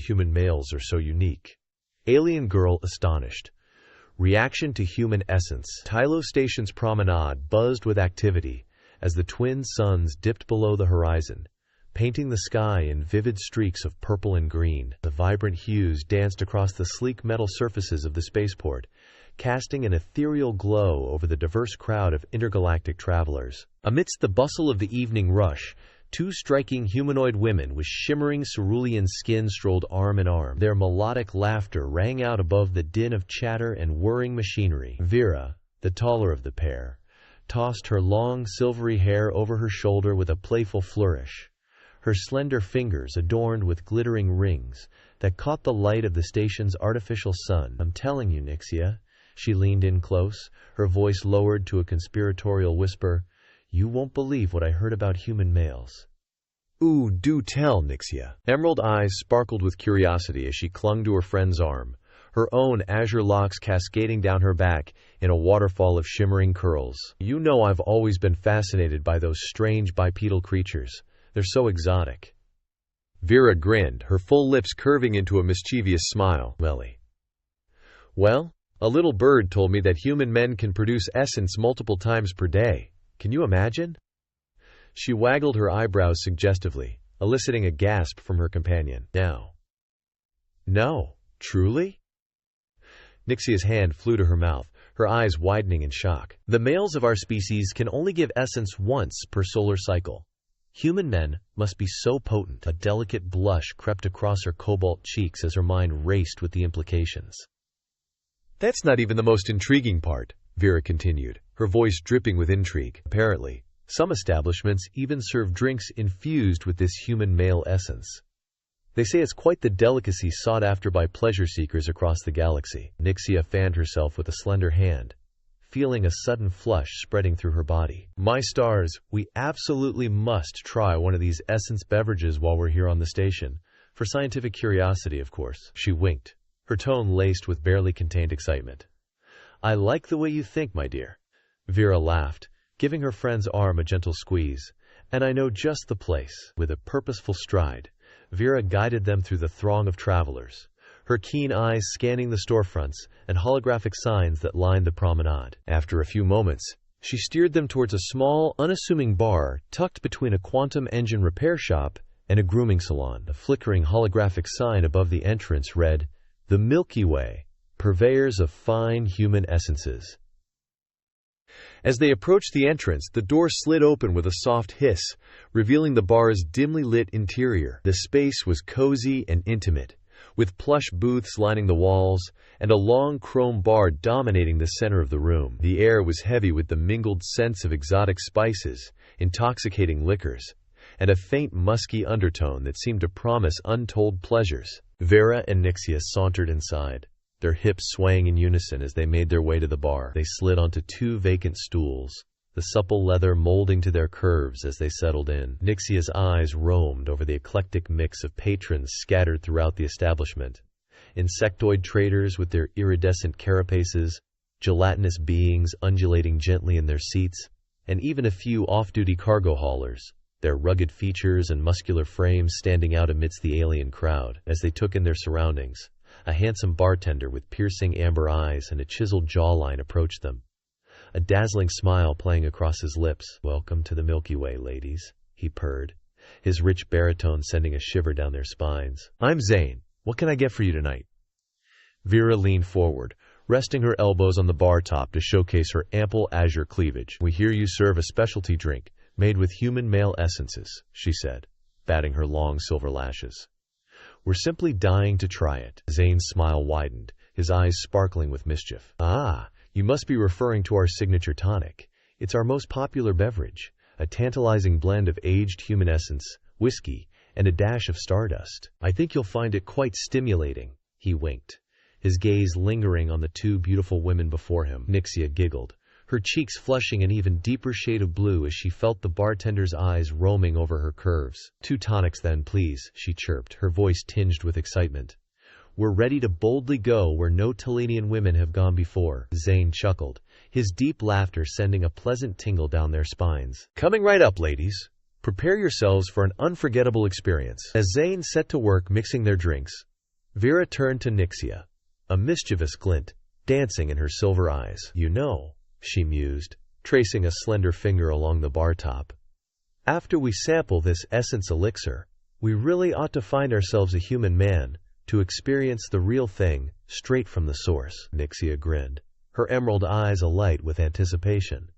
human males are so unique. Alien girl astonished. Reaction to human essence. Tylo Station's promenade buzzed with activity as the twin suns dipped below the horizon, painting the sky in vivid streaks of purple and green. The vibrant hues danced across the sleek metal surfaces of the spaceport, casting an ethereal glow over the diverse crowd of intergalactic travelers. Amidst the bustle of the evening rush, two striking humanoid women with shimmering cerulean skin strolled arm in arm. Their melodic laughter rang out above the din of chatter and whirring machinery. Vera, the taller of the pair, tossed her long silvery hair over her shoulder with a playful flourish, her slender fingers adorned with glittering rings that caught the light of the station's artificial sun. "I'm telling you, Nixia," she leaned in close, her voice lowered to a conspiratorial whisper, "you won't believe what I heard about human males." "Ooh, do tell, Nixia." Emerald eyes sparkled with curiosity as she clung to her friend's arm, her own azure locks cascading down her back in a waterfall of shimmering curls. "You know I've always been fascinated by those strange bipedal creatures. They're so exotic." Vera grinned, her full lips curving into a mischievous smile. Well, a little bird told me that human men can produce essence multiple times per day. Can you imagine?" She waggled her eyebrows suggestively, eliciting a gasp from her companion. No, truly?" Nixia's hand flew to her mouth, her eyes widening in shock. "The males of our species can only give essence once per solar cycle. Human men must be so potent." A delicate blush crept across her cobalt cheeks as her mind raced with the implications. "That's not even the most intriguing part," Vera continued, her voice dripping with intrigue. "Apparently, some establishments even serve drinks infused with this human male essence. They say it's quite the delicacy sought after by pleasure seekers across the galaxy." Nixia fanned herself with a slender hand, feeling a sudden flush spreading through her body. "My stars, we absolutely must try one of these essence beverages while we're here on the station. For scientific curiosity, of course." She winked, her tone laced with barely contained excitement. "I like the way you think, my dear." Vera laughed, giving her friend's arm a gentle squeeze. "And I know just the place." With a purposeful stride, Vera guided them through the throng of travelers, her keen eyes scanning the storefronts and holographic signs that lined the promenade. After a few moments, she steered them towards a small, unassuming bar tucked between a quantum engine repair shop and a grooming salon. The flickering holographic sign above the entrance read, "The Milky Way, purveyors of fine human essences." As they approached the entrance, the door slid open with a soft hiss, revealing the bar's dimly lit interior. The space was cozy and intimate, with plush booths lining the walls and a long chrome bar dominating the center of the room. The air was heavy with the mingled scents of exotic spices, intoxicating liquors, and a faint musky undertone that seemed to promise untold pleasures. Vera and Nixia sauntered inside, their hips swaying in unison as they made their way to the bar. They slid onto two vacant stools, the supple leather molding to their curves as they settled in. Nixia's eyes roamed over the eclectic mix of patrons scattered throughout the establishment. Insectoid traders with their iridescent carapaces, gelatinous beings undulating gently in their seats, and even a few off-duty cargo haulers, their rugged features and muscular frames standing out amidst the alien crowd. As they took in their surroundings, a handsome bartender with piercing amber eyes and a chiseled jawline approached them, a dazzling smile playing across his lips. "Welcome to the Milky Way, ladies," he purred, his rich baritone sending a shiver down their spines. "I'm Zane. What can I get for you tonight?" Vera leaned forward, resting her elbows on the bar top to showcase her ample azure cleavage. "We hear you serve a specialty drink made with human male essences," she said, batting her long silver lashes. "We're simply dying to try it." Zane's smile widened, his eyes sparkling with mischief. "Ah, you must be referring to our signature tonic. It's our most popular beverage, a tantalizing blend of aged human essence, whiskey, and a dash of stardust. I think you'll find it quite stimulating." He winked, his gaze lingering on the two beautiful women before him. Nixia giggled, her cheeks flushing an even deeper shade of blue as she felt the bartender's eyes roaming over her curves. "2 tonics then, please," she chirped, her voice tinged with excitement. "We're ready to boldly go where no Telenian women have gone before." Zane chuckled, his deep laughter sending a pleasant tingle down their spines. "Coming right up, ladies. Prepare yourselves for an unforgettable experience." As Zane set to work mixing their drinks, Vera turned to Nixia, a mischievous glint dancing in her silver eyes. "You know," she mused, tracing a slender finger along the bar top, "after we sample this essence elixir, we really ought to find ourselves a human man to experience the real thing straight from the source." Nixia grinned, her emerald eyes alight with anticipation.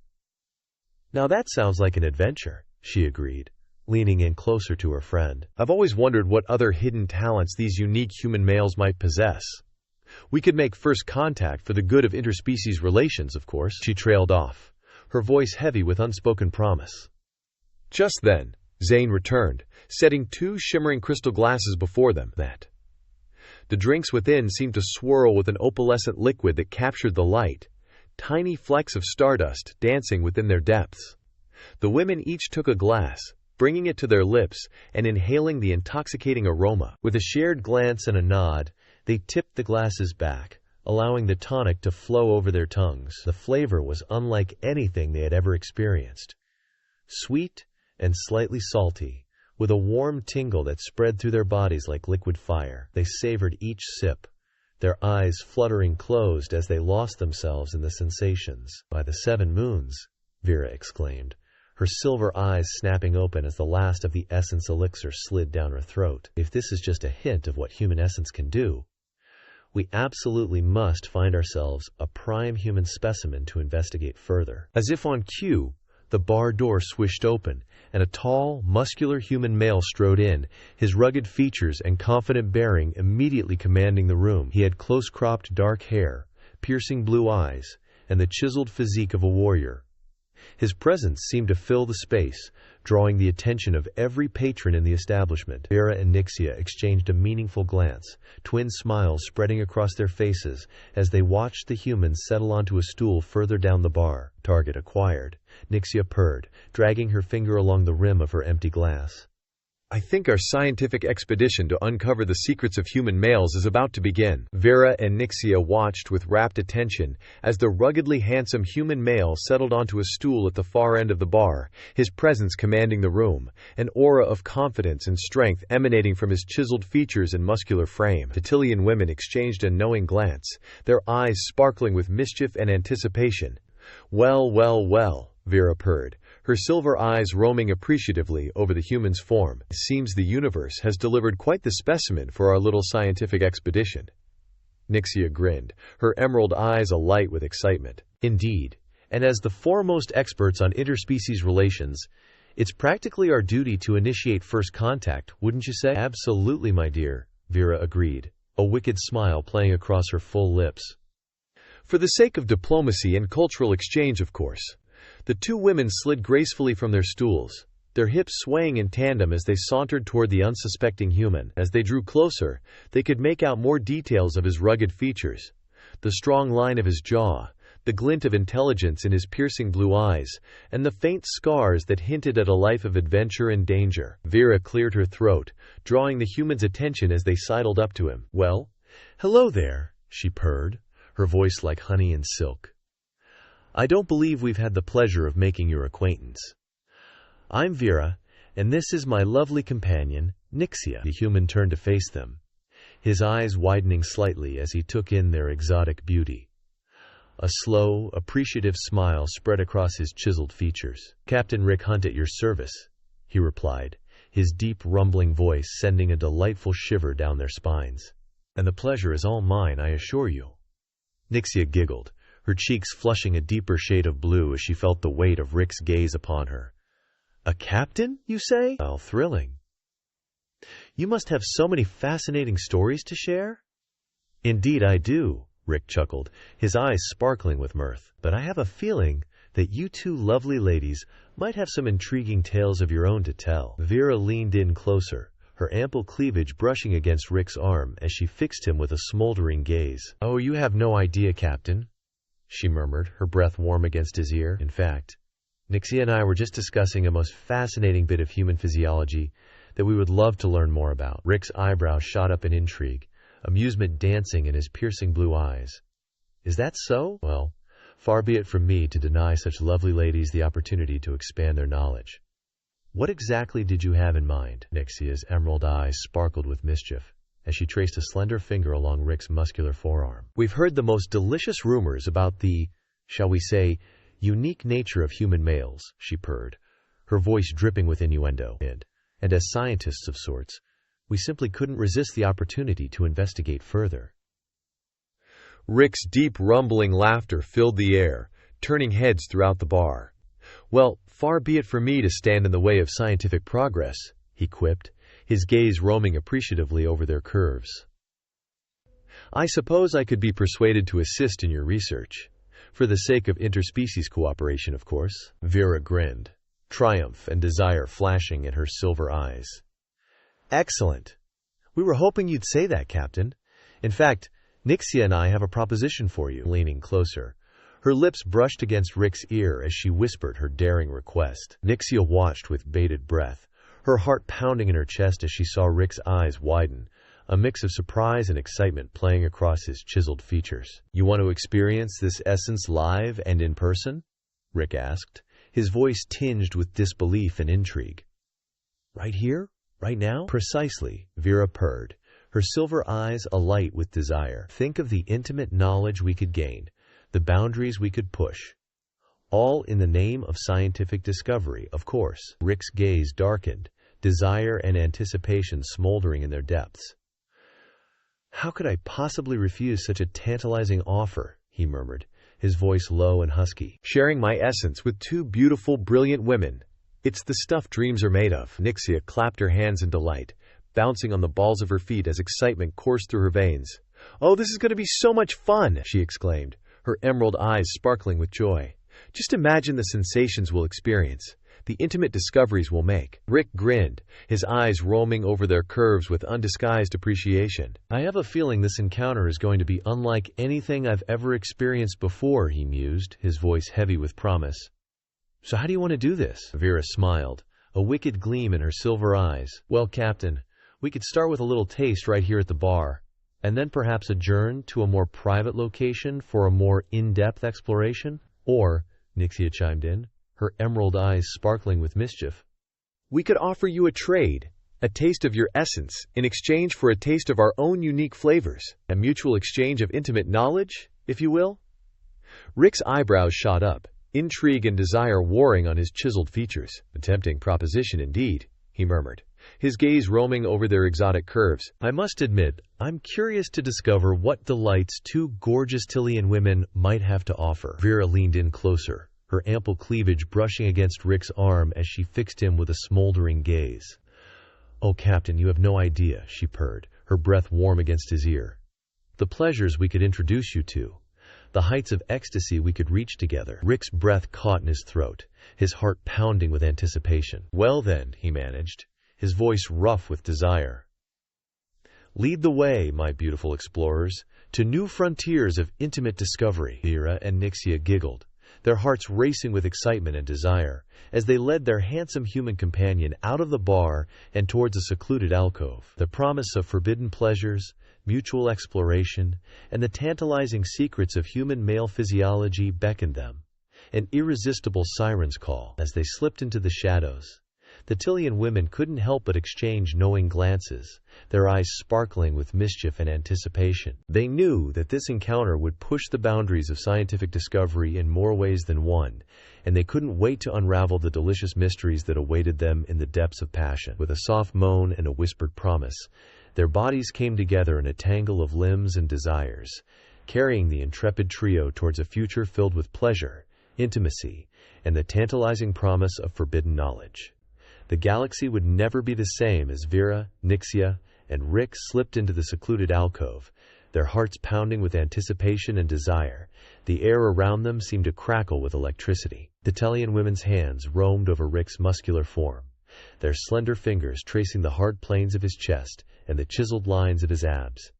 "Now that sounds like an adventure," she agreed, leaning in closer to her friend. "I've always wondered what other hidden talents these unique human males might possess. We could make first contact for the good of interspecies relations, of course." She trailed off, her voice heavy with unspoken promise. Just then, Zane returned, setting 2 shimmering crystal glasses before them. The drinks within seemed to swirl with an opalescent liquid that captured the light, tiny flecks of stardust dancing within their depths. The women each took a glass, bringing it to their lips and inhaling the intoxicating aroma. With a shared glance and a nod, they tipped the glasses back, allowing the tonic to flow over their tongues. The flavor was unlike anything they had ever experienced. Sweet and slightly salty, with a warm tingle that spread through their bodies like liquid fire. They savored each sip, their eyes fluttering closed as they lost themselves in the sensations. "By the 7 moons," Vera exclaimed, her silver eyes snapping open as the last of the essence elixir slid down her throat. "If this is just a hint of what human essence can do, we absolutely must find ourselves a prime human specimen to investigate further." As if on cue, the bar door swished open, and a tall, muscular human male strode in, his rugged features and confident bearing immediately commanding the room. He had close-cropped dark hair, piercing blue eyes, and the chiseled physique of a warrior. His presence seemed to fill the space, drawing the attention of every patron in the establishment. Vera and Nixia exchanged a meaningful glance, twin smiles spreading across their faces as they watched the humans settle onto a stool further down the bar. "Target acquired," Nixia purred, dragging her finger along the rim of her empty glass. "I think our scientific expedition to uncover the secrets of human males is about to begin." Vera and Nixia watched with rapt attention as the ruggedly handsome human male settled onto a stool at the far end of the bar, his presence commanding the room, an aura of confidence and strength emanating from his chiseled features and muscular frame. The Tilian women exchanged a knowing glance, their eyes sparkling with mischief and anticipation. "Well, well, well," Vera purred, her silver eyes roaming appreciatively over the human's form. "It seems the universe has delivered quite the specimen for our little scientific expedition." Nixia grinned, her emerald eyes alight with excitement. "Indeed, and as the foremost experts on interspecies relations, it's practically our duty to initiate first contact, wouldn't you say?" "Absolutely, my dear," Vera agreed, a wicked smile playing across her full lips. "For the sake of diplomacy and cultural exchange, of course." The 2 women slid gracefully from their stools, their hips swaying in tandem as they sauntered toward the unsuspecting human. As they drew closer, they could make out more details of his rugged features, the strong line of his jaw, the glint of intelligence in his piercing blue eyes, and the faint scars that hinted at a life of adventure and danger. Vera cleared her throat, drawing the human's attention as they sidled up to him. "Well, hello there," she purred, her voice like honey and silk. "I don't believe we've had the pleasure of making your acquaintance. I'm Vera, and this is my lovely companion, Nixia." The human turned to face them, his eyes widening slightly as he took in their exotic beauty. A slow, appreciative smile spread across his chiseled features. "Captain Rick Hunt at your service," he replied, his deep rumbling voice sending a delightful shiver down their spines. "And the pleasure is all mine, I assure you." Nixia giggled, her cheeks flushing a deeper shade of blue as she felt the weight of Rick's gaze upon her. "A captain, you say? How thrilling. You must have so many fascinating stories to share?" "Indeed I do," Rick chuckled, his eyes sparkling with mirth. "But I have a feeling that you 2 lovely ladies might have some intriguing tales of your own to tell." Vera leaned in closer, her ample cleavage brushing against Rick's arm as she fixed him with a smoldering gaze. "Oh, you have no idea, Captain," she murmured, her breath warm against his ear. "In fact, Nixia and I were just discussing a most fascinating bit of human physiology that we would love to learn more about." Rick's eyebrows shot up in intrigue, amusement dancing in his piercing blue eyes. "Is that so? Well, far be it from me to deny such lovely ladies the opportunity to expand their knowledge. What exactly did you have in mind?" Nixia's emerald eyes sparkled with mischief, as she traced a slender finger along Rick's muscular forearm. "We've heard the most delicious rumors about the, shall we say, unique nature of human males," she purred, her voice dripping with innuendo. And as scientists of sorts, we simply couldn't resist the opportunity to investigate further. Rick's deep rumbling laughter filled the air, turning heads throughout the bar. "Well, far be it from me to stand in the way of scientific progress," he quipped, his gaze roaming appreciatively over their curves. "I suppose I could be persuaded to assist in your research. For the sake of interspecies cooperation, of course." Vera grinned, triumph and desire flashing in her silver eyes. "Excellent. We were hoping you'd say that, Captain. In fact, Nixia and I have a proposition for you." Leaning closer, her lips brushed against Rick's ear as she whispered her daring request. Nixia watched with bated breath, her heart pounding in her chest as she saw Rick's eyes widen, a mix of surprise and excitement playing across his chiseled features. "You want to experience this essence live and in person?" Rick asked, his voice tinged with disbelief and intrigue. "Right here? Right now?" "Precisely," Vera purred, her silver eyes alight with desire. "Think of the intimate knowledge we could gain, the boundaries we could push. All in the name of scientific discovery, of course." Rick's gaze darkened, desire and anticipation smoldering in their depths. "How could I possibly refuse such a tantalizing offer?" he murmured, his voice low and husky. "Sharing my essence with two beautiful, brilliant women. It's the stuff dreams are made of." Nixia clapped her hands in delight, bouncing on the balls of her feet as excitement coursed through her veins. "Oh, this is going to be so much fun!" she exclaimed, her emerald eyes sparkling with joy. "Just imagine the sensations we'll experience, the intimate discoveries we'll make." Rick grinned, his eyes roaming over their curves with undisguised appreciation. "I have a feeling this encounter is going to be unlike anything I've ever experienced before," he mused, his voice heavy with promise. "So how do you want to do this?" Vera smiled, a wicked gleam in her silver eyes. "Well, Captain, we could start with a little taste right here at the bar, and then perhaps adjourn to a more private location for a more in-depth exploration. Or," Nixia chimed in, her emerald eyes sparkling with mischief, "we could offer you a trade, a taste of your essence in exchange for a taste of our own unique flavors, a mutual exchange of intimate knowledge, if you will." Rick's eyebrows shot up, intrigue and desire warring on his chiseled features. "A tempting proposition indeed," he murmured, his gaze roaming over their exotic curves. "I must admit, I'm curious to discover what delights two gorgeous Tillian women might have to offer." Vera leaned in closer, her ample cleavage brushing against Rick's arm as she fixed him with a smoldering gaze. "Oh, Captain, you have no idea," she purred, her breath warm against his ear. "The pleasures we could introduce you to, the heights of ecstasy we could reach together." Rick's breath caught in his throat, his heart pounding with anticipation. "Well then," he managed, his voice rough with desire. "Lead the way, my beautiful explorers, to new frontiers of intimate discovery." Vera and Nixia giggled, their hearts racing with excitement and desire, as they led their handsome human companion out of the bar and towards a secluded alcove. The promise of forbidden pleasures, mutual exploration, and the tantalizing secrets of human male physiology beckoned them, an irresistible siren's call. As they slipped into the shadows, the Tillian women couldn't help but exchange knowing glances, their eyes sparkling with mischief and anticipation. They knew that this encounter would push the boundaries of scientific discovery in more ways than one, and they couldn't wait to unravel the delicious mysteries that awaited them in the depths of passion. With a soft moan and a whispered promise, their bodies came together in a tangle of limbs and desires, carrying the intrepid trio towards a future filled with pleasure, intimacy, and the tantalizing promise of forbidden knowledge. The galaxy would never be the same as Vera, Nixia, and Rick slipped into the secluded alcove, their hearts pounding with anticipation and desire. The air around them seemed to crackle with electricity. The Tillian women's hands roamed over Rick's muscular form, their slender fingers tracing the hard planes of his chest and the chiseled lines of his abs.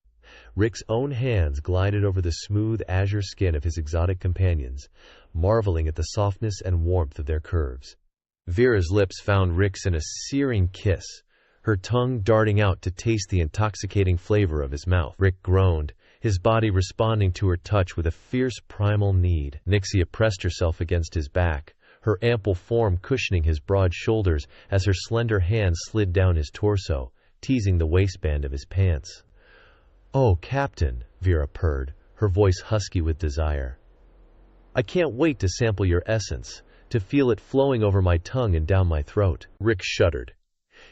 Rick's own hands glided over the smooth azure skin of his exotic companions, marveling at the softness and warmth of their curves. Vera's lips found Rick's in a searing kiss, her tongue darting out to taste the intoxicating flavor of his mouth. Rick groaned, his body responding to her touch with a fierce primal need. Nixia pressed herself against his back, her ample form cushioning his broad shoulders as her slender hands slid down his torso, teasing the waistband of his pants. "Oh, Captain," Vera purred, her voice husky with desire. "I can't wait to sample your essence, to feel it flowing over my tongue and down my throat." Rick shuddered,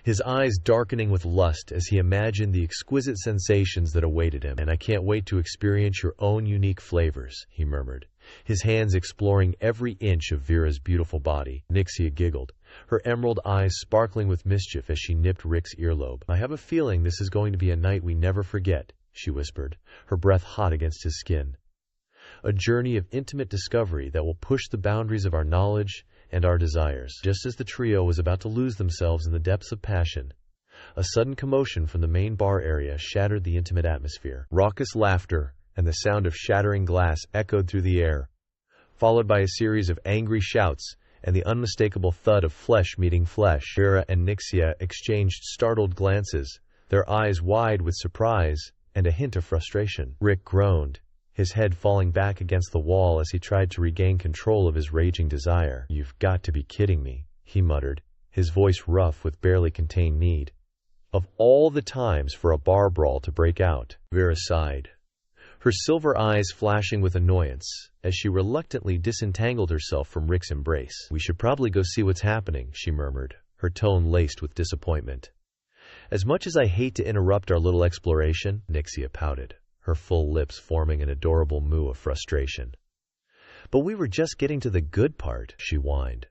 his eyes darkening with lust as he imagined the exquisite sensations that awaited him. "And I can't wait to experience your own unique flavors," he murmured, his hands exploring every inch of Vera's beautiful body. Nixia giggled, her emerald eyes sparkling with mischief as she nipped Rick's earlobe. "I have a feeling this is going to be a night we never forget," she whispered, her breath hot against his skin. "A journey of intimate discovery that will push the boundaries of our knowledge and our desires." Just as the trio was about to lose themselves in the depths of passion, a sudden commotion from the main bar area shattered the intimate atmosphere. Raucous laughter and the sound of shattering glass echoed through the air, followed by a series of angry shouts and the unmistakable thud of flesh meeting flesh. Vera and Nixia exchanged startled glances, their eyes wide with surprise and a hint of frustration. Rick groaned, his head falling back against the wall as he tried to regain control of his raging desire. "You've got to be kidding me," he muttered, his voice rough with barely contained need. "Of all the times for a bar brawl to break out." Vera sighed, her silver eyes flashing with annoyance as she reluctantly disentangled herself from Rick's embrace. "We should probably go see what's happening," she murmured, her tone laced with disappointment. "As much as I hate to interrupt our little exploration," Nixia pouted, her full lips forming an adorable moue of frustration. "But we were just getting to the good part," she whined,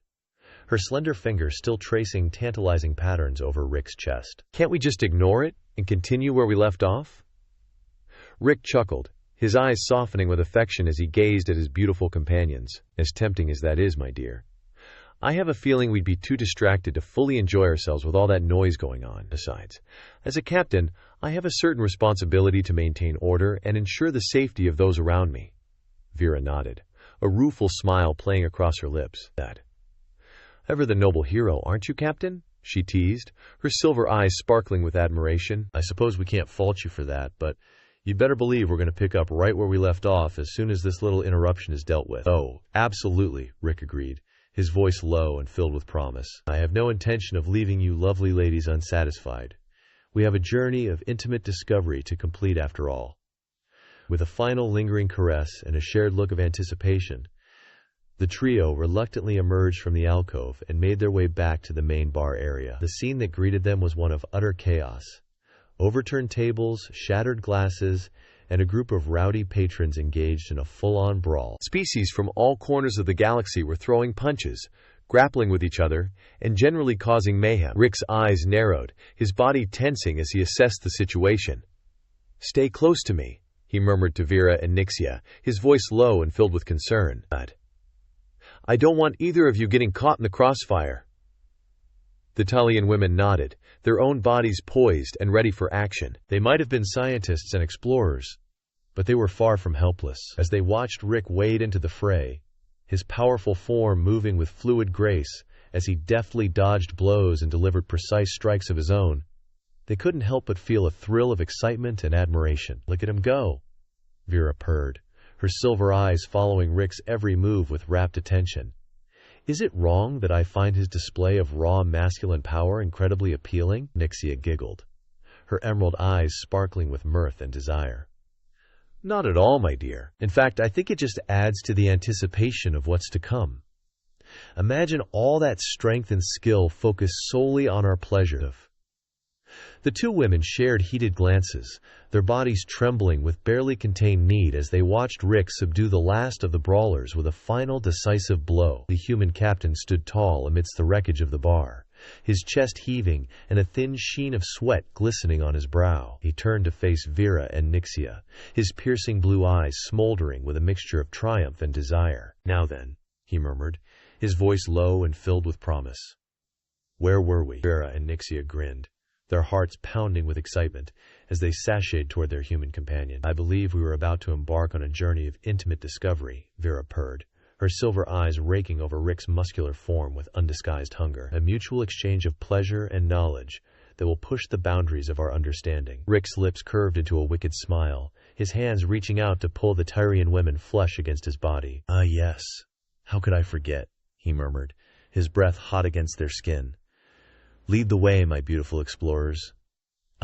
her slender fingers still tracing tantalizing patterns over Rick's chest. "Can't we just ignore it and continue where we left off?" Rick chuckled, his eyes softening with affection as he gazed at his beautiful companions. "As tempting as that is, my dear, I have a feeling we'd be too distracted to fully enjoy ourselves with all that noise going on. Besides, as a captain, I have a certain responsibility to maintain order and ensure the safety of those around me." Vera nodded, a rueful smile playing across her lips. "That. Ever the noble hero, aren't you, Captain?" she teased, her silver eyes sparkling with admiration. "I suppose we can't fault you for that, but you'd better believe we're going to pick up right where we left off as soon as this little interruption is dealt with." "Oh, absolutely," Rick agreed, his voice low and filled with promise. "I have no intention of leaving you lovely ladies unsatisfied. We have a journey of intimate discovery to complete after all." With a final lingering caress and a shared look of anticipation, the trio reluctantly emerged from the alcove and made their way back to the main bar area. The scene that greeted them was one of utter chaos. Overturned tables, shattered glasses, and a group of rowdy patrons engaged in a full-on brawl. Species from all corners of the galaxy were throwing punches, grappling with each other, and generally causing mayhem. Rick's eyes narrowed, his body tensing as he assessed the situation. "Stay close to me," he murmured to Vera and Nixia, his voice low and filled with concern. "I don't want either of you getting caught in the crossfire." The Talian women nodded, their own bodies poised and ready for action. They might have been scientists and explorers, but they were far from helpless. As they watched Rick wade into the fray, his powerful form moving with fluid grace as he deftly dodged blows and delivered precise strikes of his own, they couldn't help but feel a thrill of excitement and admiration. "Look at him go," Vera purred, her silver eyes following Rick's every move with rapt attention. "Is it wrong that I find his display of raw masculine power incredibly appealing?" Nixia giggled, her emerald eyes sparkling with mirth and desire. "Not at all, my dear. In fact, I think it just adds to the anticipation of what's to come. Imagine all that strength and skill focused solely on our pleasure." The two women shared heated glances, their bodies trembling with barely contained need as they watched Rick subdue the last of the brawlers with a final decisive blow. The human captain stood tall amidst the wreckage of the bar, his chest heaving and a thin sheen of sweat glistening on his brow. He turned to face Vera and Nixia, his piercing blue eyes smoldering with a mixture of triumph and desire. "Now then," he murmured, his voice low and filled with promise. "Where were we?" Vera and Nixia grinned, their hearts pounding with excitement as they sashayed toward their human companion. "I believe we were about to embark on a journey of intimate discovery," Vera purred, her silver eyes raking over Rick's muscular form with undisguised hunger. "A mutual exchange of pleasure and knowledge that will push the boundaries of our understanding." Rick's lips curved into a wicked smile, his hands reaching out to pull the Tyrian women flush against his body. "Ah, yes. How could I forget?" he murmured, his breath hot against their skin. "Lead the way, my beautiful explorers.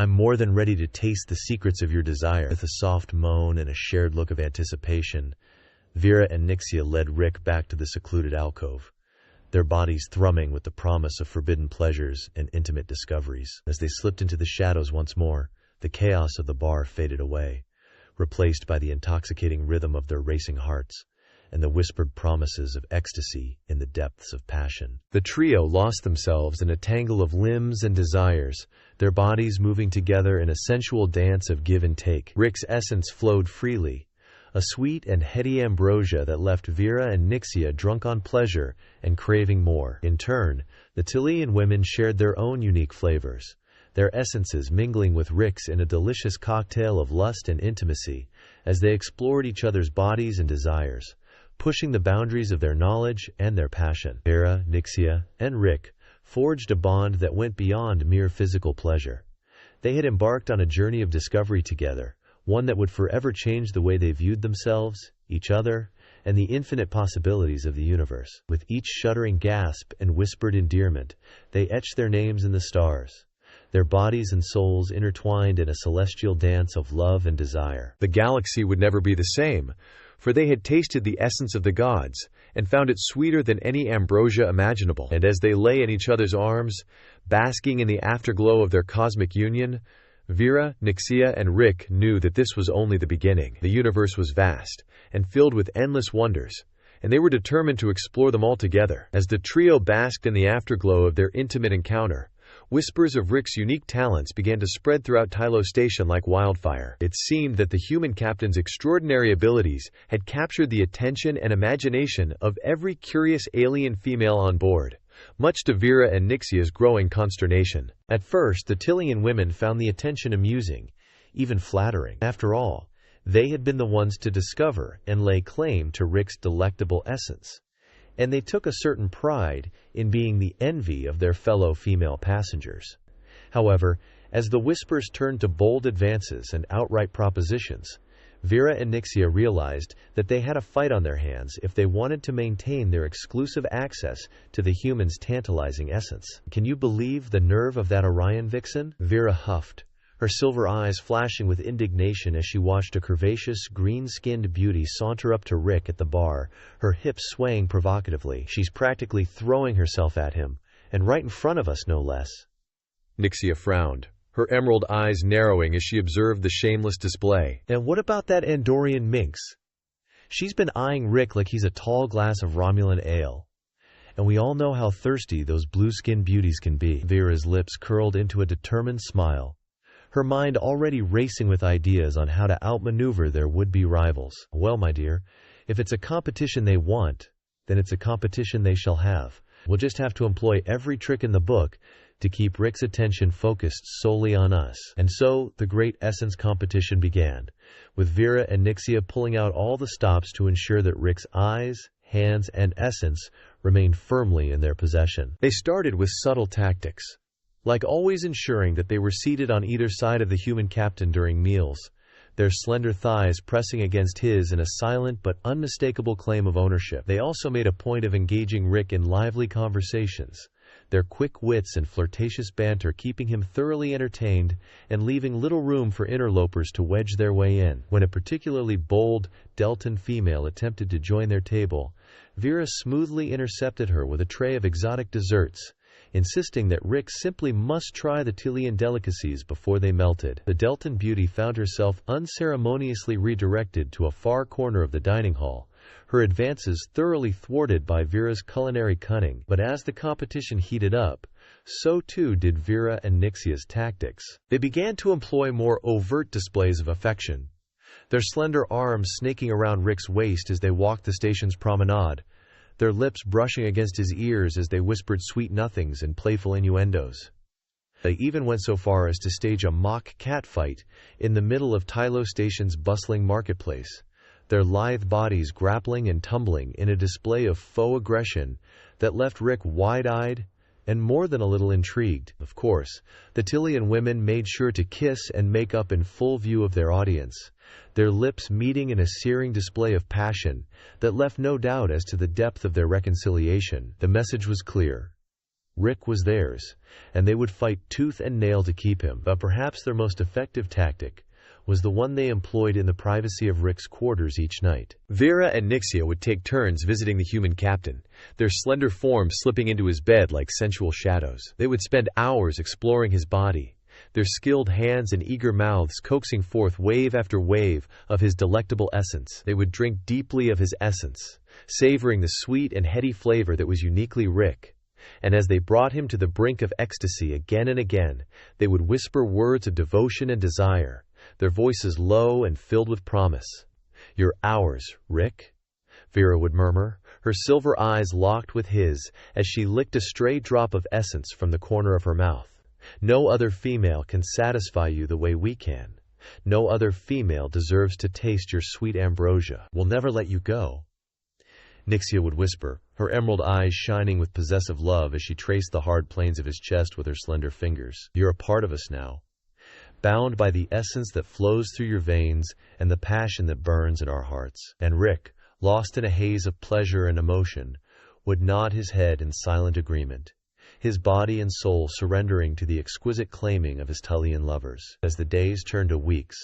I'm more than ready to taste the secrets of your desire. With a soft moan and a shared look of anticipation, Vera and Nixia led Rick back to the secluded alcove, their bodies thrumming with the promise of forbidden pleasures and intimate discoveries. As they slipped into the shadows once more, the chaos of the bar faded away, replaced by the intoxicating rhythm of their racing hearts and the whispered promises of ecstasy in the depths of passion. The trio lost themselves in a tangle of limbs and desires, their bodies moving together in a sensual dance of give and take. Rick's essence flowed freely, a sweet and heady ambrosia that left Vera and Nixia drunk on pleasure and craving more. In turn, the Tilian women shared their own unique flavors, their essences mingling with Rick's in a delicious cocktail of lust and intimacy as they explored each other's bodies and desires, pushing the boundaries of their knowledge and their passion. Vera, Nixia, and Rick forged a bond that went beyond mere physical pleasure. They had embarked on a journey of discovery together, one that would forever change the way they viewed themselves, each other, and the infinite possibilities of the universe. With each shuddering gasp and whispered endearment, they etched their names in the stars, their bodies and souls intertwined in a celestial dance of love and desire. The galaxy would never be the same, for they had tasted the essence of the gods and found it sweeter than any ambrosia imaginable. And as they lay in each other's arms, basking in the afterglow of their cosmic union, Vera, Nixia, and Rick knew that this was only the beginning. The universe was vast and filled with endless wonders, and they were determined to explore them all together. As the trio basked in the afterglow of their intimate encounter, whispers of Rick's unique talents began to spread throughout Tylo Station like wildfire. It seemed that the human captain's extraordinary abilities had captured the attention and imagination of every curious alien female on board, much to Vera and Nixia's growing consternation. At first, the Tilian women found the attention amusing, even flattering. After all, they had been the ones to discover and lay claim to Rick's delectable essence, and they took a certain pride in being the envy of their fellow female passengers. However, as the whispers turned to bold advances and outright propositions, Vera and Nixia realized that they had a fight on their hands if they wanted to maintain their exclusive access to the human's tantalizing essence. "Can you believe the nerve of that Orion vixen?" Vera huffed, her silver eyes flashing with indignation as she watched a curvaceous, green-skinned beauty saunter up to Rick at the bar, her hips swaying provocatively. "She's practically throwing herself at him, and right in front of us, no less." Nixia frowned, her emerald eyes narrowing as she observed the shameless display. "And what about that Andorian minx? She's been eyeing Rick like he's a tall glass of Romulan ale. And we all know how thirsty those blue-skinned beauties can be." Vera's lips curled into a determined smile, her mind already racing with ideas on how to outmaneuver their would-be rivals. "Well, my dear, if it's a competition they want, then it's a competition they shall have. We'll just have to employ every trick in the book to keep Rick's attention focused solely on us." And so, the great essence competition began, with Vera and Nixia pulling out all the stops to ensure that Rick's eyes, hands, and essence remained firmly in their possession. They started with subtle tactics, like always ensuring that they were seated on either side of the human captain during meals, their slender thighs pressing against his in a silent but unmistakable claim of ownership. They also made a point of engaging Rick in lively conversations, their quick wits and flirtatious banter keeping him thoroughly entertained and leaving little room for interlopers to wedge their way in. When a particularly bold Deltan female attempted to join their table, Vera smoothly intercepted her with a tray of exotic desserts, insisting that Rick simply must try the Tilian delicacies before they melted. The Deltan beauty found herself unceremoniously redirected to a far corner of the dining hall, her advances thoroughly thwarted by Vera's culinary cunning. But as the competition heated up, so too did Vera and Nixia's tactics. They began to employ more overt displays of affection, their slender arms snaking around Rick's waist as they walked the station's promenade, their lips brushing against his ears as they whispered sweet nothings and playful innuendos. They even went so far as to stage a mock catfight in the middle of Tylo Station's bustling marketplace, their lithe bodies grappling and tumbling in a display of faux aggression that left Rick wide-eyed and more than a little intrigued. Of course, the Tilian women made sure to kiss and make up in full view of their audience, their lips meeting in a searing display of passion that left no doubt as to the depth of their reconciliation. The message was clear. Rick was theirs, and they would fight tooth and nail to keep him. But perhaps their most effective tactic was the one they employed in the privacy of Rick's quarters each night. Vera and Nixia would take turns visiting the human captain, their slender forms slipping into his bed like sensual shadows. They would spend hours exploring his body, their skilled hands and eager mouths coaxing forth wave after wave of his delectable essence. They would drink deeply of his essence, savoring the sweet and heady flavor that was uniquely Rick. And as they brought him to the brink of ecstasy again and again, they would whisper words of devotion and desire, their voices low and filled with promise. "You're ours, Rick," Vera would murmur, her silver eyes locked with his as she licked a stray drop of essence from the corner of her mouth. "No other female can satisfy you the way we can. No other female deserves to taste your sweet ambrosia. We'll never let you go," Nixia would whisper, her emerald eyes shining with possessive love as she traced the hard planes of his chest with her slender fingers. "You're a part of us now, bound by the essence that flows through your veins and the passion that burns in our hearts." And Rick, lost in a haze of pleasure and emotion, would nod his head in silent agreement, his body and soul surrendering to the exquisite claiming of his Tullian lovers. As the days turned to weeks,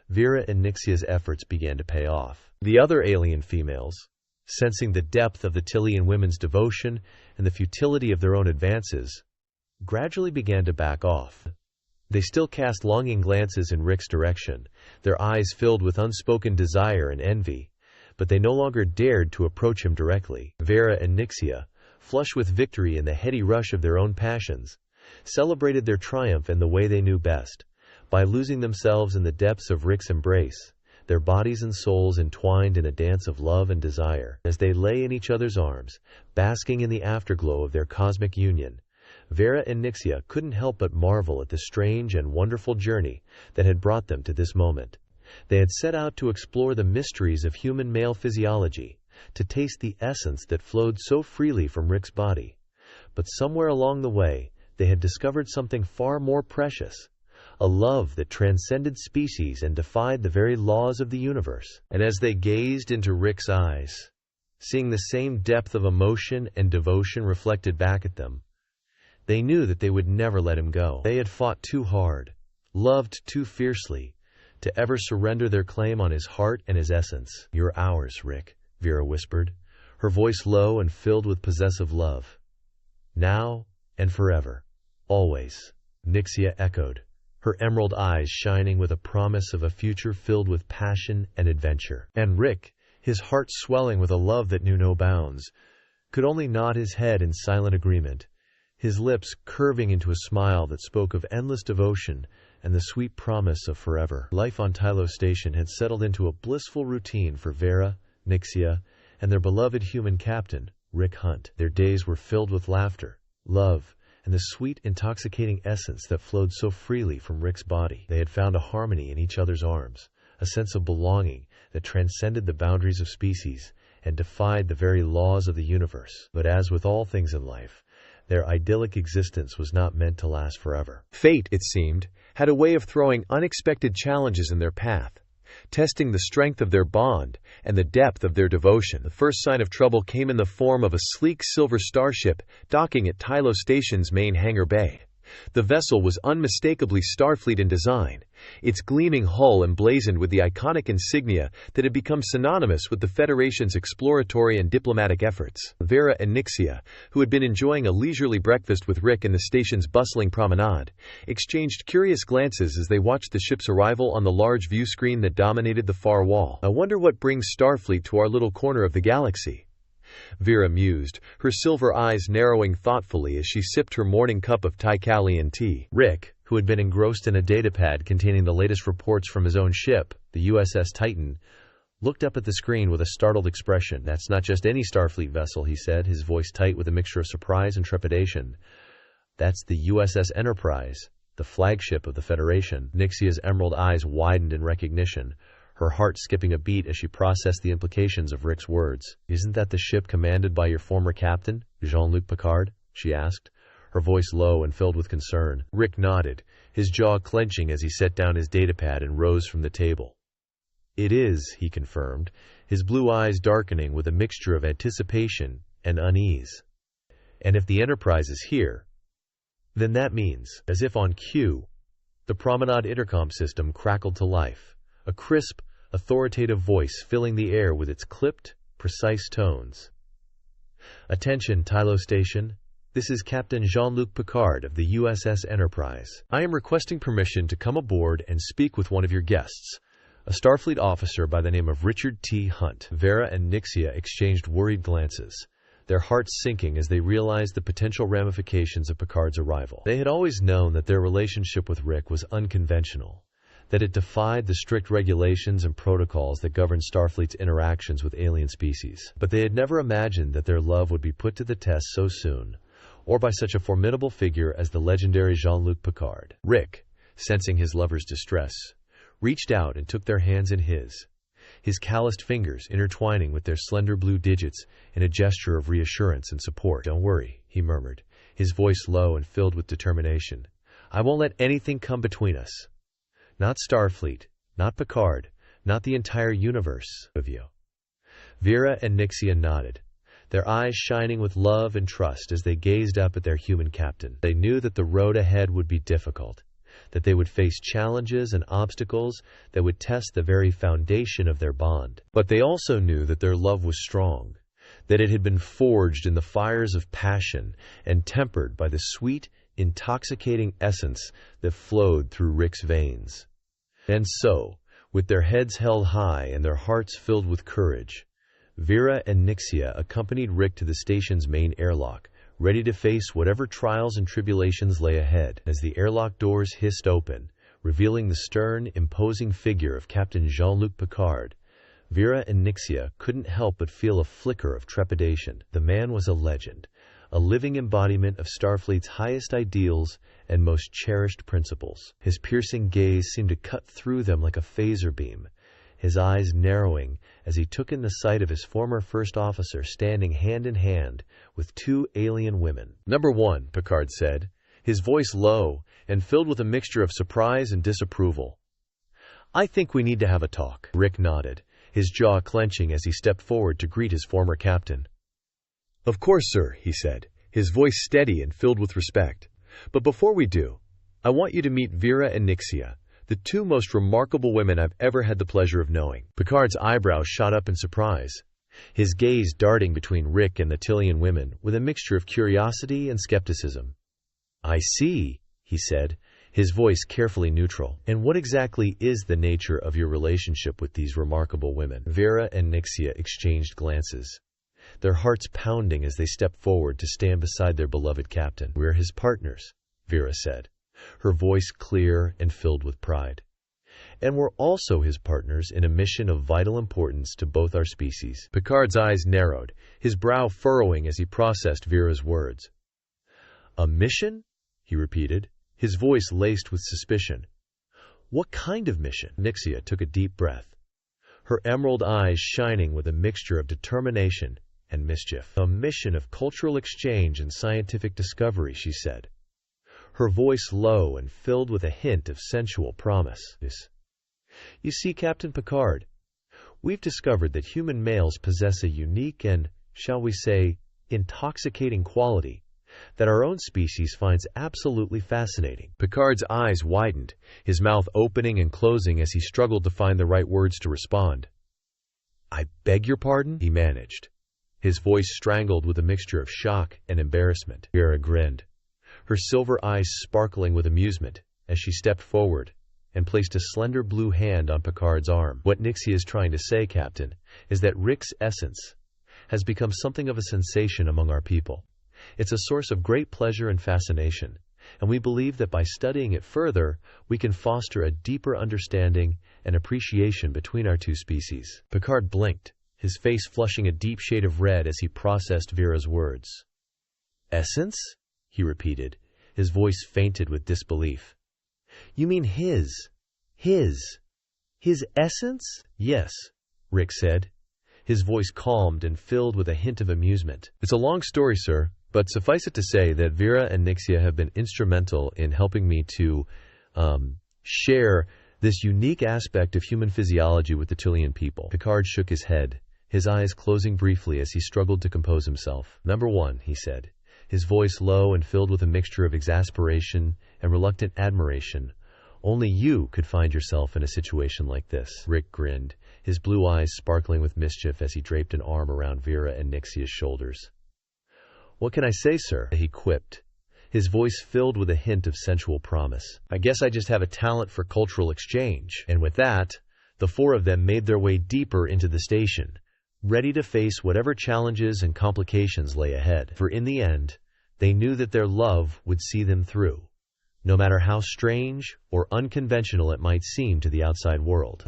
Vera and Nixia's efforts began to pay off. The other alien females, sensing the depth of the Tullian women's devotion and the futility of their own advances, gradually began to back off. They still cast longing glances in Rick's direction, their eyes filled with unspoken desire and envy, but they no longer dared to approach him directly. Vera and Nixia, flush with victory in the heady rush of their own passions, celebrated their triumph in the way they knew best, by losing themselves in the depths of Rick's embrace, their bodies and souls entwined in a dance of love and desire. As they lay in each other's arms, basking in the afterglow of their cosmic union, Vera and Nixia couldn't help but marvel at the strange and wonderful journey that had brought them to this moment. They had set out to explore the mysteries of human male physiology, to taste the essence that flowed so freely from Rick's body. But somewhere along the way, they had discovered something far more precious, a love that transcended species and defied the very laws of the universe. And as they gazed into Rick's eyes, seeing the same depth of emotion and devotion reflected back at them, they knew that they would never let him go. They had fought too hard, loved too fiercely, to ever surrender their claim on his heart and his essence. "You're ours, Rick," Vera whispered, her voice low and filled with possessive love. "Now and forever. Always," Nixia echoed, her emerald eyes shining with a promise of a future filled with passion and adventure. And Rick, his heart swelling with a love that knew no bounds, could only nod his head in silent agreement, his lips curving into a smile that spoke of endless devotion and the sweet promise of forever. Life on Tylo Station had settled into a blissful routine for Vera, Nixia, and their beloved human captain, Rick Hunt. Their days were filled with laughter, love, and the sweet, intoxicating essence that flowed so freely from Rick's body. They had found a harmony in each other's arms, a sense of belonging that transcended the boundaries of species and defied the very laws of the universe. But as with all things in life, their idyllic existence was not meant to last forever. Fate, it seemed, had a way of throwing unexpected challenges in their path, testing the strength of their bond and the depth of their devotion. The first sign of trouble came in the form of a sleek silver starship docking at Tylo Station's main hangar bay. The vessel was unmistakably Starfleet in design, its gleaming hull emblazoned with the iconic insignia that had become synonymous with the Federation's exploratory and diplomatic efforts. Vera and Nixia, who had been enjoying a leisurely breakfast with Rick in the station's bustling promenade, exchanged curious glances as they watched the ship's arrival on the large view screen that dominated the far wall. "I wonder what brings Starfleet to our little corner of the galaxy," Vera mused, her silver eyes narrowing thoughtfully as she sipped her morning cup of Tycalian tea. Rick, who had been engrossed in a datapad containing the latest reports from his own ship, the USS Titan, looked up at the screen with a startled expression. "That's not just any Starfleet vessel," he said, his voice tight with a mixture of surprise and trepidation. "That's the USS Enterprise, the flagship of the Federation." Nixia's emerald eyes widened in recognition, her heart skipping a beat as she processed the implications of Rick's words. "Isn't that the ship commanded by your former captain, Jean-Luc Picard?" she asked, her voice low and filled with concern. Rick nodded, his jaw clenching as he set down his datapad and rose from the table. "It is," he confirmed, his blue eyes darkening with a mixture of anticipation and unease. And if the Enterprise is here, then that means, as if on cue, the Promenade intercom system crackled to life, a crisp, authoritative voice filling the air with its clipped, precise tones. Attention, Tylo Station. This is Captain Jean-Luc Picard of the USS Enterprise. I am requesting permission to come aboard and speak with one of your guests, a Starfleet officer by the name of Richard T. Hunt. Vera and Nixia exchanged worried glances, their hearts sinking as they realized the potential ramifications of Picard's arrival. They had always known that their relationship with Rick was unconventional, that it defied the strict regulations and protocols that govern Starfleet's interactions with alien species. But they had never imagined that their love would be put to the test so soon, or by such a formidable figure as the legendary Jean-Luc Picard. Rick, sensing his lover's distress, reached out and took their hands in his calloused fingers intertwining with their slender blue digits in a gesture of reassurance and support. "Don't worry," he murmured, his voice low and filled with determination. "I won't let anything come between us. Not Starfleet, not Picard, not the entire universe of you." Vera and Nixia nodded, their eyes shining with love and trust as they gazed up at their human captain. They knew that the road ahead would be difficult, that they would face challenges and obstacles that would test the very foundation of their bond. But they also knew that their love was strong, that it had been forged in the fires of passion and tempered by the sweet, intoxicating essence that flowed through Rick's veins. And so, with their heads held high and their hearts filled with courage, Vera and Nixia accompanied Rick to the station's main airlock, ready to face whatever trials and tribulations lay ahead. As the airlock doors hissed open, revealing the stern, imposing figure of Captain Jean-Luc Picard, Vera and Nixia couldn't help but feel a flicker of trepidation. The man was a legend, a living embodiment of Starfleet's highest ideals and most cherished principles. His piercing gaze seemed to cut through them like a phaser beam, his eyes narrowing as he took in the sight of his former first officer standing hand in hand with two alien women. "Number one," Picard said, his voice low and filled with a mixture of surprise and disapproval. "I think we need to have a talk." Rick nodded, his jaw clenching as he stepped forward to greet his former captain. "Of course, sir," he said, his voice steady and filled with respect. "But before we do, I want you to meet Vera and Nixia, the two most remarkable women I've ever had the pleasure of knowing." Picard's eyebrows shot up in surprise, his gaze darting between Rick and the Tillian women with a mixture of curiosity and skepticism. "I see," he said, his voice carefully neutral. "And what exactly is the nature of your relationship with these remarkable women?" Vera and Nixia exchanged glances, their hearts pounding as they stepped forward to stand beside their beloved captain. "We're his partners," Vera said, her voice clear and filled with pride. "And we're also his partners in a mission of vital importance to both our species." Picard's eyes narrowed, his brow furrowing as he processed Vera's words. "A mission?" he repeated, his voice laced with suspicion. "What kind of mission?" Nixia took a deep breath, her emerald eyes shining with a mixture of determination and mischief. "A mission of cultural exchange and scientific discovery," she said, her voice low and filled with a hint of sensual promise. "You see, Captain Picard, we've discovered that human males possess a unique and, shall we say, intoxicating quality that our own species finds absolutely fascinating." Picard's eyes widened, his mouth opening and closing as he struggled to find the right words to respond. "I beg your pardon?" he managed, his voice strangled with a mixture of shock and embarrassment. Vera grinned, her silver eyes sparkling with amusement, as she stepped forward and placed a slender blue hand on Picard's arm. "What Nixia is trying to say, Captain, is that Rick's essence has become something of a sensation among our people. It's a source of great pleasure and fascination, and we believe that by studying it further, we can foster a deeper understanding and appreciation between our two species." Picard blinked, his face flushing a deep shade of red as he processed Vera's words. "Essence?" he repeated, his voice fainted with disbelief. "You mean his essence?" "Yes," Rick said, his voice calmed and filled with a hint of amusement. "It's a long story, sir, but suffice it to say that Vera and Nixia have been instrumental in helping me to share this unique aspect of human physiology with the Tillian people." Picard shook his head, his eyes closing briefly as he struggled to compose himself. "Number one," he said, his voice low and filled with a mixture of exasperation and reluctant admiration. "Only you could find yourself in a situation like this." Rick grinned, his blue eyes sparkling with mischief as he draped an arm around Vera and Nixia's shoulders. "What can I say, sir?" he quipped, his voice filled with a hint of sensual promise. "I guess I just have a talent for cultural exchange." And with that, the four of them made their way deeper into the station, ready to face whatever challenges and complications lay ahead. For in the end, they knew that their love would see them through, no matter how strange or unconventional it might seem to the outside world.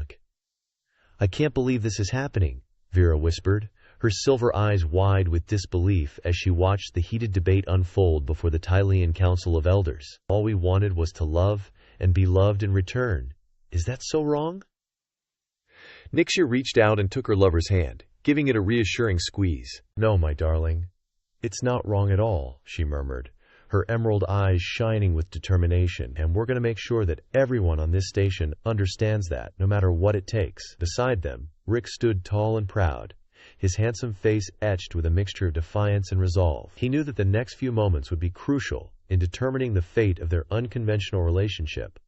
"I can't believe this is happening," Vera whispered, her silver eyes wide with disbelief as she watched the heated debate unfold before the Tylean Council of Elders. "All we wanted was to love and be loved in return. Is that so wrong?" Nixia reached out and took her lover's hand, giving it a reassuring squeeze. "No, my darling, it's not wrong at all," she murmured, her emerald eyes shining with determination, "and we're going to make sure that everyone on this station understands that, no matter what it takes." Beside them, Rick stood tall and proud, his handsome face etched with a mixture of defiance and resolve. He knew that the next few moments would be crucial in determining the fate of their unconventional relationship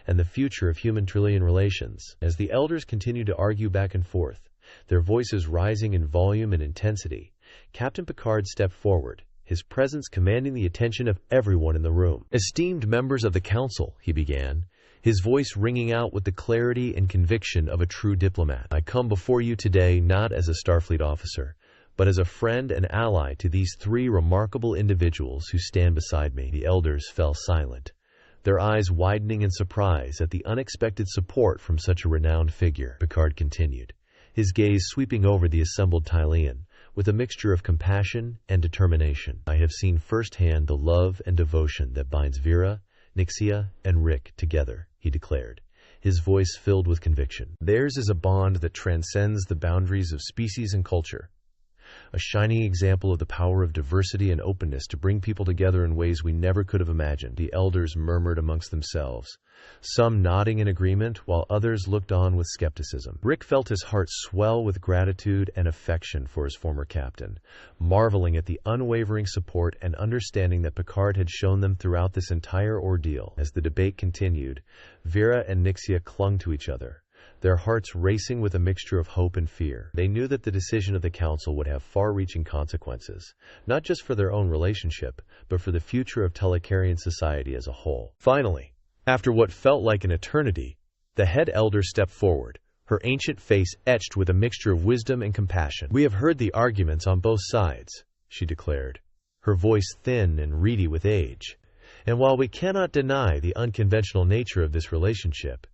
and the future of human-trillion relations. As the elders continued to argue back and forth, their voices rising in volume and intensity, Captain Picard stepped forward, his presence commanding the attention of everyone in the room. "Esteemed members of the Council," he began, his voice ringing out with the clarity and conviction of a true diplomat. "I come before you today not as a Starfleet officer, but as a friend and ally to these three remarkable individuals who stand beside me." The elders fell silent, their eyes widening in surprise at the unexpected support from such a renowned figure. Picard continued, his gaze sweeping over the assembled Tylean, with a mixture of compassion and determination. "I have seen firsthand the love and devotion that binds Vera, Nixia, and Rick together," he declared, his voice filled with conviction. "Theirs is a bond that transcends the boundaries of species and culture, a shining example of the power of diversity and openness to bring people together in ways we never could have imagined." The elders murmured amongst themselves, some nodding in agreement while others looked on with skepticism. Rick felt his heart swell with gratitude and affection for his former captain, marveling at the unwavering support and understanding that Picard had shown them throughout this entire ordeal. As the debate continued, Vera and Nixia clung to each other, their hearts racing with a mixture of hope and fear. They knew that the decision of the Council would have far-reaching consequences, not just for their own relationship, but for the future of Telecarian society as a whole. Finally, after what felt like an eternity, the head elder stepped forward, her ancient face etched with a mixture of wisdom and compassion. "We have heard the arguments on both sides," she declared, her voice thin and reedy with age. "And while we cannot deny the unconventional nature of this relationship,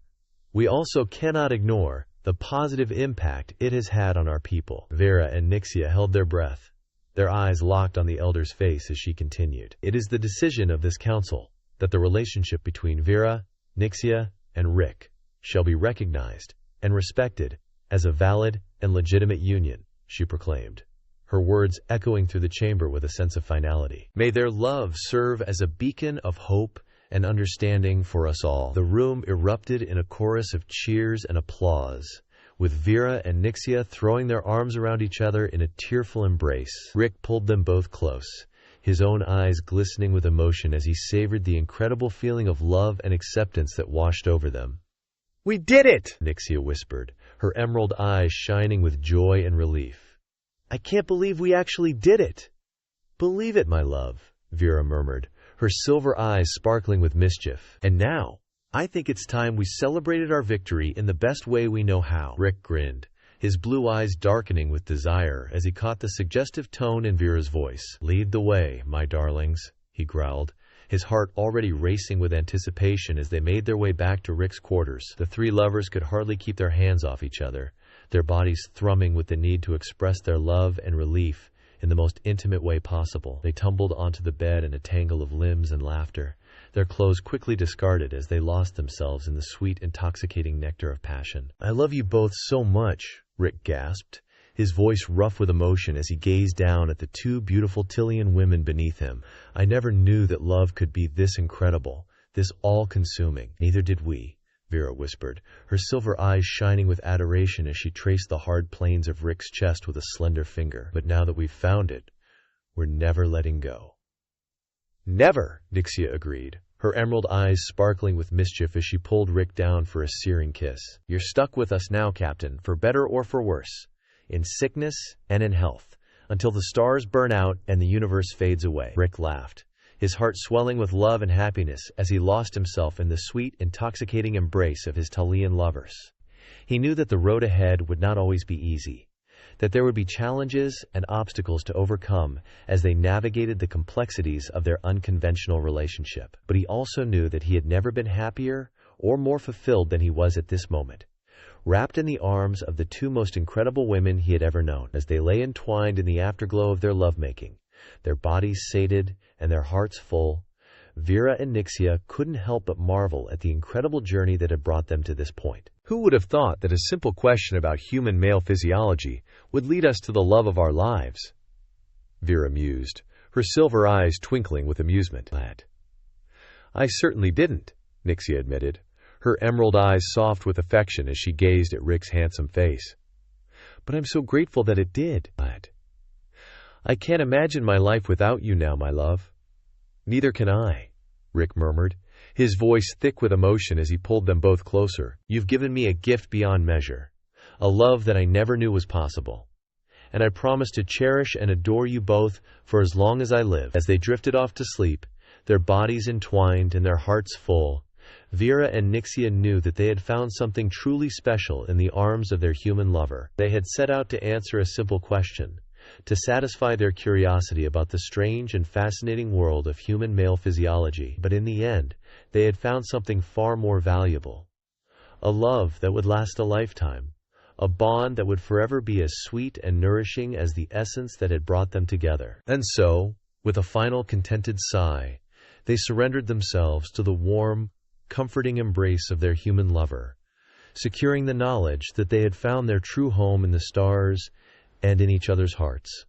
we also cannot ignore the positive impact it has had on our people." Vera and Nixia held their breath, their eyes locked on the elder's face as she continued. "It is the decision of this council that the relationship between Vera, Nixia, and Rick shall be recognized and respected as a valid and legitimate union," she proclaimed, her words echoing through the chamber with a sense of finality. "May their love serve as a beacon of hope and understanding for us all." The room erupted in a chorus of cheers and applause, with Vera and Nixia throwing their arms around each other in a tearful embrace. Rick pulled them both close, his own eyes glistening with emotion as he savored the incredible feeling of love and acceptance that washed over them. "We did it!" Nixia whispered, her emerald eyes shining with joy and relief. "I can't believe we actually did it." "Believe it, my love," Vera murmured, her silver eyes sparkling with mischief. "And now, I think it's time we celebrated our victory in the best way we know how." Rick grinned, his blue eyes darkening with desire as he caught the suggestive tone in Vera's voice. "Lead the way, my darlings," he growled, his heart already racing with anticipation as they made their way back to Rick's quarters. The three lovers could hardly keep their hands off each other, their bodies thrumming with the need to express their love and relief in the most intimate way possible. They tumbled onto the bed in a tangle of limbs and laughter, their clothes quickly discarded as they lost themselves in the sweet, intoxicating nectar of passion. "I love you both so much," Rick gasped, his voice rough with emotion as he gazed down at the two beautiful Tylean women beneath him. "I never knew that love could be this incredible, this all-consuming." "Neither did we," Vera whispered, her silver eyes shining with adoration as she traced the hard planes of Rick's chest with a slender finger. "But now that we've found it, we're never letting go." Never, Nixia agreed, her emerald eyes sparkling with mischief as she pulled Rick down for a searing kiss. You're stuck with us now, Captain, for better or for worse, in sickness and in health, until the stars burn out and the universe fades away. Rick laughed, his heart swelling with love and happiness as he lost himself in the sweet, intoxicating embrace of his Talian lovers. He knew that the road ahead would not always be easy, that there would be challenges and obstacles to overcome as they navigated the complexities of their unconventional relationship. But he also knew that he had never been happier or more fulfilled than he was at this moment, wrapped in the arms of the two most incredible women he had ever known. As they lay entwined in the afterglow of their lovemaking, their bodies sated and their hearts full, Vera and Nixia couldn't help but marvel at the incredible journey that had brought them to this point. Who would have thought that a simple question about human male physiology would lead us to the love of our lives? Vera mused, her silver eyes twinkling with amusement. I certainly didn't, Nixia admitted, her emerald eyes soft with affection as she gazed at Rick's handsome face. But I'm so grateful that it did. I can't imagine my life without you now, my love. Neither can I, Rick murmured, his voice thick with emotion as he pulled them both closer. You've given me a gift beyond measure, a love that I never knew was possible. And I promise to cherish and adore you both for as long as I live. As they drifted off to sleep, their bodies entwined and their hearts full, Vera and Nixia knew that they had found something truly special in the arms of their human lover. They had set out to answer a simple question, to satisfy their curiosity about the strange and fascinating world of human male physiology. But in the end, they had found something far more valuable. A love that would last a lifetime. A bond that would forever be as sweet and nourishing as the essence that had brought them together. And so, with a final contented sigh, they surrendered themselves to the warm, comforting embrace of their human lover, securing the knowledge that they had found their true home in the stars and in each other's hearts.